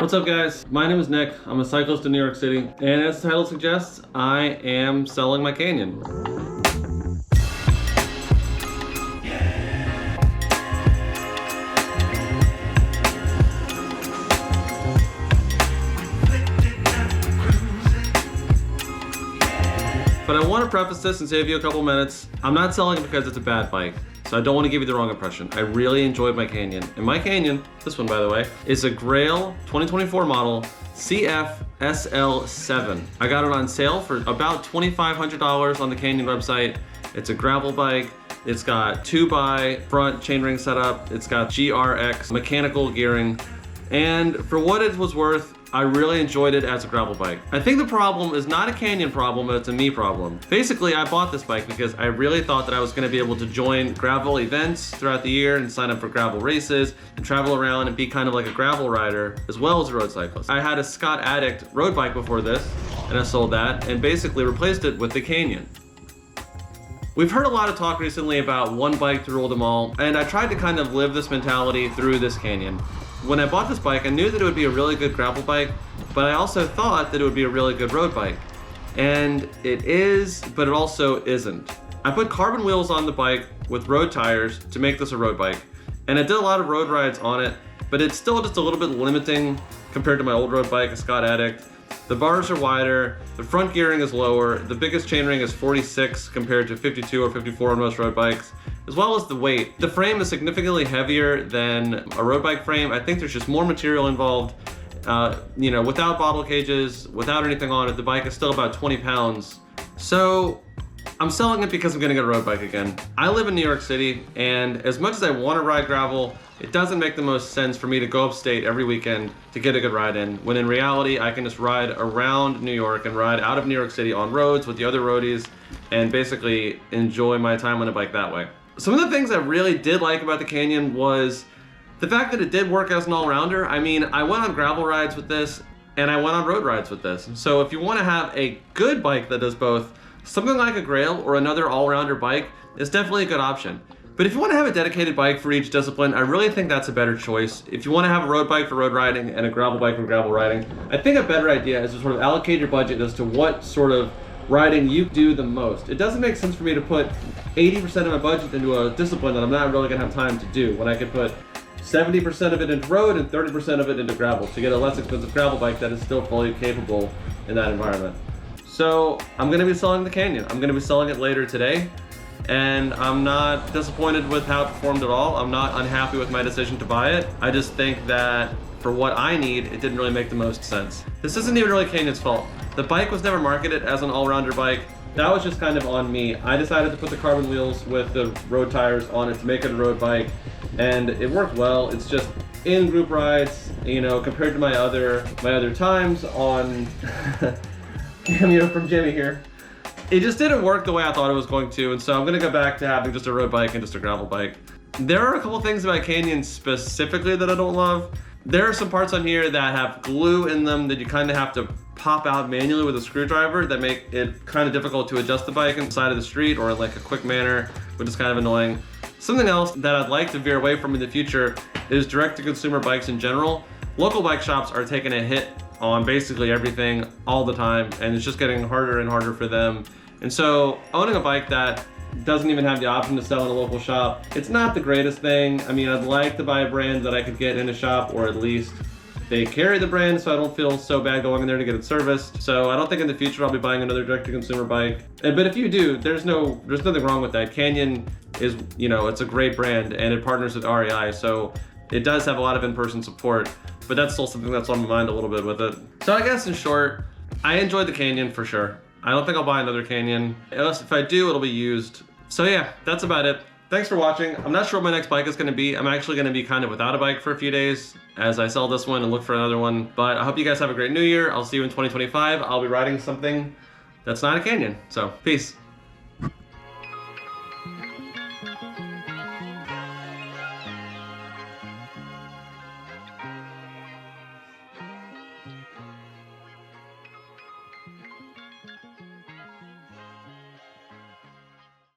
What's up guys? My name is Nick. I'm a cyclist in New York City, and as the title suggests, I am selling my Canyon. But I want to preface this and save you a couple minutes. I'm not selling it because it's a bad bike, so I don't want to give you the wrong impression. I really enjoyed my Canyon. And my Canyon, this one by the way, is a Grail 2024 model CF SL7. I got it on sale for about $2,500 on the Canyon website. It's a gravel bike. It's got 2x front chainring setup. It's got GRX mechanical gearing. And for what it was worth, I really enjoyed it as a gravel bike. I think the problem is not a Canyon problem, but it's a me problem. Basically, I bought this bike because I really thought that I was gonna be able to join gravel events throughout the year and sign up for gravel races and travel around and be kind of like a gravel rider as well as a road cyclist. I had a Scott Addict road bike before this, and I sold that and basically replaced it with the Canyon. We've heard a lot of talk recently about one bike to rule them all, and I tried to kind of live this mentality through this Canyon. When I bought this bike, I knew that it would be a really good gravel bike, but I also thought that it would be a really good road bike. And it is, but it also isn't. I put carbon wheels on the bike with road tires to make this a road bike. And I did a lot of road rides on it, but it's still just a little bit limiting compared to my old road bike, a Scott Addict. The bars are wider, the front gearing is lower, the biggest chainring is 46 compared to 52 or 54 on most road bikes, as well as the weight. The frame is significantly heavier than a road bike frame. I think there's just more material involved. Without bottle cages, without anything on it, the bike is still about 20 pounds. So I'm selling it because I'm gonna get a road bike again. I live in New York City, and as much as I wanna ride gravel, it doesn't make the most sense for me to go upstate every weekend to get a good ride in, when in reality, I can just ride around New York and ride out of New York City on roads with the other roadies and basically enjoy my time on a bike that way. Some of the things I really did like about the Canyon was the fact that it did work as an all-rounder. I mean, I went on gravel rides with this and I went on road rides with this. So if you wanna have a good bike that does both, something like a Grail or another all-rounder bike is definitely a good option. But if you want to have a dedicated bike for each discipline, I really think that's a better choice. If you want to have a road bike for road riding and a gravel bike for gravel riding, I think a better idea is to sort of allocate your budget as to what sort of riding you do the most. It doesn't make sense for me to put 80% of my budget into a discipline that I'm not really going to have time to do, when I could put 70% of it into road and 30% of it into gravel to get a less expensive gravel bike that is still fully capable in that environment. So I'm going to be selling the Canyon. I'm going to be selling it later today. And I'm not disappointed with how it performed at all. I'm not unhappy with my decision to buy it. I just think that for what I need, it didn't really make the most sense. This isn't even really Canyon's fault. The bike was never marketed as an all-rounder bike. That was just kind of on me. I decided to put the carbon wheels with the road tires on it to make it a road bike, and it worked well. It's just in group rides, compared to my other times on cameo from Jimmy here. It just didn't work the way I thought it was going to, and so I'm gonna go back to having just a road bike and just a gravel bike. There are a couple things about Canyon specifically that I don't love. There are some parts on here that have glue in them that you kind of have to pop out manually with a screwdriver that make it kind of difficult to adjust the bike on the side of the street or in like a quick manner, which is kind of annoying. Something else that I'd like to veer away from in the future is direct-to-consumer bikes in general. Local bike shops are taking a hit on basically everything all the time, and it's just getting harder and harder for them. And so owning a bike that doesn't even have the option to sell in a local shop, it's not the greatest thing. I mean, I'd like to buy a brand that I could get in a shop, or at least they carry the brand so I don't feel so bad going in there to get it serviced. So I don't think in the future I'll be buying another direct-to-consumer bike. But if you do, there's nothing wrong with that. Canyon is, it's a great brand and it partners with REI, so it does have a lot of in-person support, but that's still something that's on my mind a little bit with it. So I guess in short, I enjoyed the Canyon for sure. I don't think I'll buy another Canyon. Unless if I do, it'll be used. So yeah, that's about it. Thanks for watching. I'm not sure what my next bike is gonna be. I'm actually gonna be kind of without a bike for a few days as I sell this one and look for another one. But I hope you guys have a great new year. I'll see you in 2025. I'll be riding something that's not a Canyon. So, peace.